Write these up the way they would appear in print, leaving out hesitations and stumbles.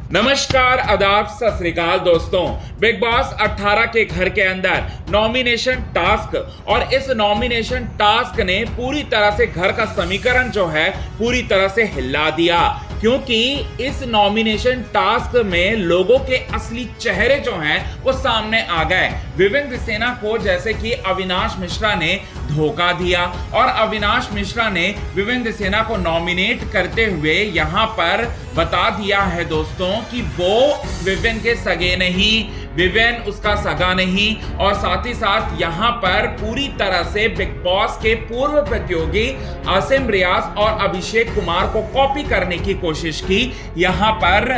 नमस्कार, आदाब, सत श्री अकाल दोस्तों। बिग बॉस 18 के घर के अंदर नॉमिनेशन टास्क और इस नॉमिनेशन टास्क ने पूरी तरह से घर का समीकरण जो है पूरी तरह से हिला दिया, क्योंकि इस नॉमिनेशन टास्क में लोगों के असली चेहरे जो हैं वो सामने आ गए। विवेक सेना को जैसे कि अविनाश मिश्रा ने धोखा दिया और अविनाश मिश्रा ने विवेक सेना को नॉमिनेट करते हुए यहां पर बता दिया है दोस्तों कि वो विवेक के सगे नहीं, विवेक उसका सगा नहीं। और साथ ही साथ यहां पर पूरी तरह से बिग बॉस के पूर्व प्रतियोगी आसिम रियाज और अभिषेक कुमार को कॉपी करने की कोशिश की यहां पर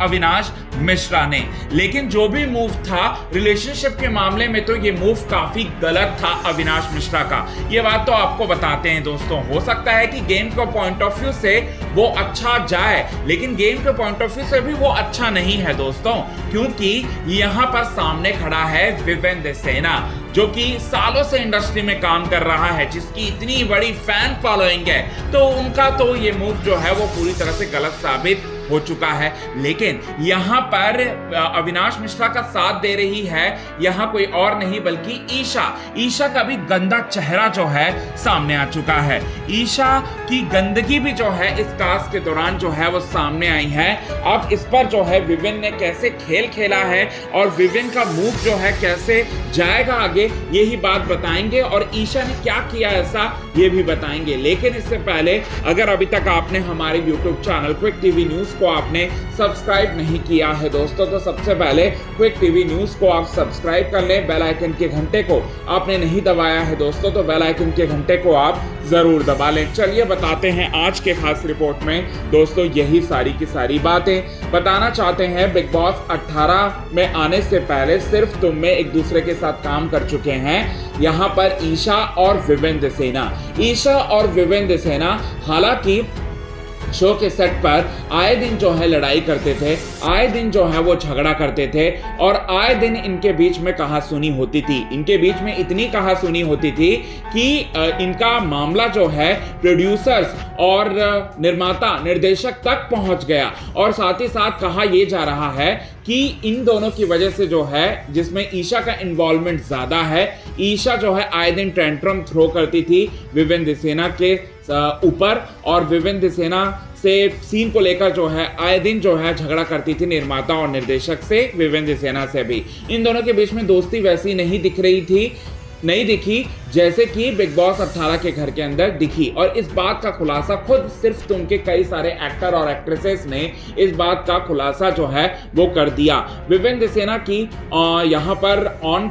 अविनाश मिश्रा ने। लेकिन जो भी मूव था रिलेशनशिप के मामले में तो ये मूव काफी गलत था अविनाश मिश्रा का। ये बात तो आपको बताते हैं दोस्तों। हो सकता है कि गेम के पॉइंट ऑफ व्यू से वो अच्छा जाए, लेकिन गेम के पॉइंट ऑफ व्यू से भी वो अच्छा नहीं है दोस्तों, क्योंकि यहां पर सामने खड़ा है विवेक सेना जो कि सालों से इंडस्ट्री में काम कर रहा है, जिसकी इतनी बड़ी फैन फॉलोइंग है। तो उनका तो ये मूव जो है वो पूरी तरह से गलत साबित हो चुका है। लेकिन यहां पर अविनाश मिश्रा का साथ दे रही है यहां कोई और नहीं बल्कि ईशा का भी गंदा चेहरा जो है सामने आ चुका है। ईशा की गंदगी भी जो है इस टास्क के दौरान जो है वो सामने आई है। अब इस पर जो है विवेक ने कैसे खेल खेला है और विवेक का मूव जो है कैसे जाएगा आगे, यही बात बताएंगे और ईशा ने क्या किया ऐसा ये भी बताएंगे। लेकिन इससे पहले अगर अभी तक आपने हमारे YouTube channel quick TV news को आपने सब्सक्राइब नहीं किया है दोस्तों, तो सबसे पहले क्विक टीवी न्यूज को आप सब्सक्राइब कर लें। बेल आइकन के घंटे को आपने नहीं दबाया है दोस्तों, तो बेल आइकन के घंटे को आप जरूर दबा लें। चलिए बताते हैं आज के खास रिपोर्ट में दोस्तों यही सारी की सारी बातें बताना चाहते हैं। बिग बॉस 18 में आने से पहले सिर्फ तुम में एक दूसरे के साथ काम कर चुके हैं यहाँ पर ईशा और विवेक सेना। ईशा और विवेक सेना हालांकि शो के सेट पर आए दिन जो है लड़ाई करते थे, आए दिन जो है वो झगड़ा करते थे और आए दिन इनके बीच में कहासुनी होती थी। इनके बीच में इतनी कहासुनी होती थी कि इनका मामला जो है प्रोड्यूसर्स और निर्माता निर्देशक तक पहुंच गया। और साथ ही साथ कहा यह जा रहा है कि इन दोनों की वजह से जो है, जिसमें ईशा का इन्वॉल्वमेंट ज्यादा है, ईशा जो है आए दिन टेंट्रम थ्रो करती थी विवेक सेना के ऊपर और विवेक सेना से सीन को लेकर जो है आए दिन जो है झगड़ा करती थी निर्माता और निर्देशक से, विवेक सेना से भी। इन दोनों के बीच में दोस्ती वैसी नहीं दिखी जैसे कि बिग बॉस 18 के घर के अंदर दिखी। और इस बात का खुलासा खुद सिर्फ तुम के कई सारे एक्टर और एक्ट्रेसेस ने इस बात का खुलासा जो है वो कर दिया। विवेक सेना की यहाँ पर ऑन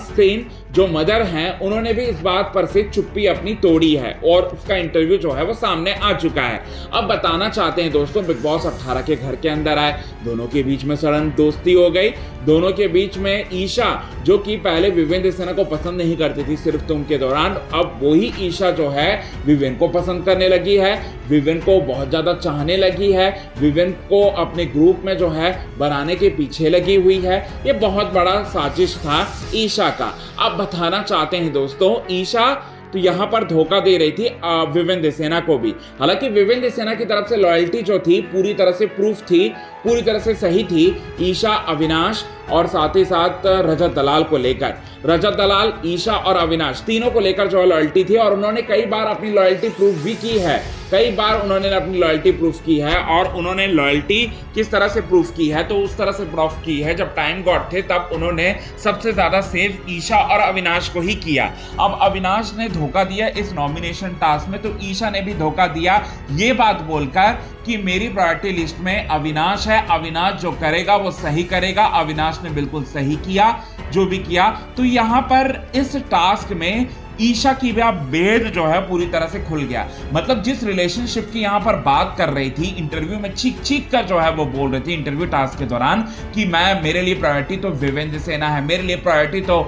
स्क्रीन जो मदर हैं उन्होंने भी इस बात पर से चुप्पी अपनी तोड़ी है और उसका इंटरव्यू जो है वो सामने आ चुका है। अब बताना चाहते हैं दोस्तों बिग बॉस 18 के घर के अंदर आए, दोनों के बीच में सडन दोस्ती हो गई। दोनों के बीच में ईशा जो कि पहले विवेक सेना को पसंद नहीं करती थी सिर्फ तुम के दौरान, अब वही ईशा जो है विवेक को पसंद करने लगी है, विवेक को बहुत ज्यादा चाहने लगी है, विवेक को अपने ग्रुप में जो है बनाने के पीछे लगी हुई है। ये बहुत बड़ा साजिश था ईशा का। अब बताना चाहते हैं दोस्तों ईशा तो यहाँ पर धोखा दे रही थी विवेक सेना को भी। हालांकि विवेक सेना की तरफ से लॉयल्टी जो थी पूरी तरह से प्रूफ थी, पूरी तरह से सही थी ईशा, अविनाश और साथ ही साथ रजत दलाल को लेकर। रजत दलाल, ईशा और अविनाश तीनों को लेकर जो लॉयल्टी थी और उन्होंने कई बार अपनी लॉयल्टी प्रूफ भी की है। कई बार उन्होंने अपनी लॉयल्टी प्रूफ की है और उन्होंने लॉयल्टी किस तरह से प्रूफ की है, तो उस तरह से प्रूफ की है जब टाइम गॉड थे तब उन्होंने सबसे ज्यादा सेव ईशा और अविनाश को ही किया। अब अविनाश ने धोखा दिया इस नॉमिनेशन टास्क में, तो ईशा ने भी धोखा दिया ये बात बोलकर कि मेरी प्रायोरिटी लिस्ट में अविनाश है, अविनाश जो करेगा वो सही करेगा। अविनाश ने बिल्कुल सही किया जो भी किया। तो यहां पर इस टास्क में ईशा की भी भेद जो है पूरी तरह से खुल गया। मतलब जिस रिलेशनशिप की यहां पर बात कर रही थी, इंटरव्यू में चीख कर जो है वो बोल रही थी इंटरव्यू टास्क के दौरान कि मेरे लिए प्रायोरिटी तो विवेक सेना है, मेरे लिए प्रायोरिटी तो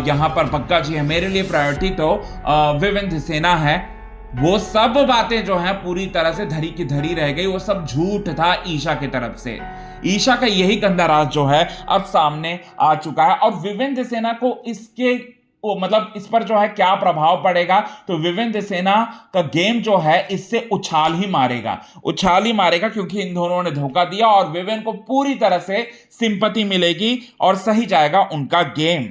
यहां पर पक्का जी है, मेरे लिए प्रायोरिटी तो विवेक सेना है। वो सब बातें जो हैं पूरी तरह से धरी की धरी रह गई, वो सब झूठ था ईशा की तरफ से। ईशा का यही गंदा राज जो है अब सामने आ चुका है और विवेक सेना को इसके मतलब इस पर जो है क्या प्रभाव पड़ेगा, तो विवेन देसेना का गेम जो है इससे उछाल ही मारेगा क्योंकि इन दोनों ने धोखा दिया और विवेन को पूरी तरह से सिंपैथी मिलेगी और सही जाएगा उनका गेम।